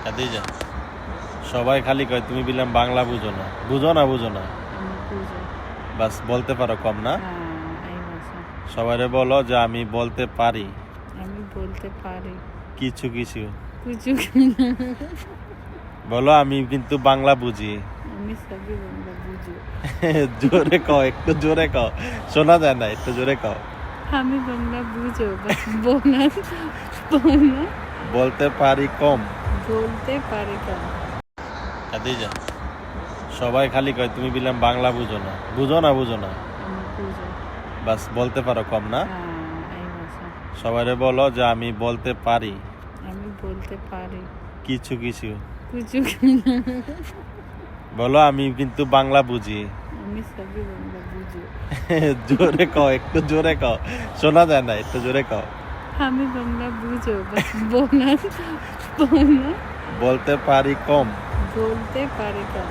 খাদিজা, সবাই খালি কয় তুমি বললাম বাংলা বুঝো না, বুঝো না, বুঝো না, আমি বুঝি। বাস বলতে পারো কম না। এই ভাষা সবাইরে বলো যে আমি বলতে পারি আমি বলতে পারি কিছু কিছু। কিছু। বলো আমি কিন্তু বাংলা বুঝি। আমি সবই বাংলা বুঝি। জোরে কও, একটু জোরে কও, শোনা যায় না, একটু জোরে কও। আমি বাংলা বুঝো, বাস বোনাস বোনাস বলতে পারি কম। বলতে পারি কম। খাদিজা, সবাই খালি কয় তুমি বললাম বাংলা বুঝো না, বুঝো না, বুঝো না, আমি বুঝি। বাস বলতে পারো কম না। এই ভাষা সবাইরে বলো যে আমি বলতে পারি আমি বলতে পারি কিছু কিছু। কিছু। বলো আমি কিন্তু বাংলা বুঝি। আমি সবই বাংলা বুঝি। জোরে কও, একটু জোরে কও, শোনা যায় না, একটু জোরে কও। আমি বাংলা বুঝো, বাস বোনাস বোনাস বলতে পারি কম। বলতে পারি কম।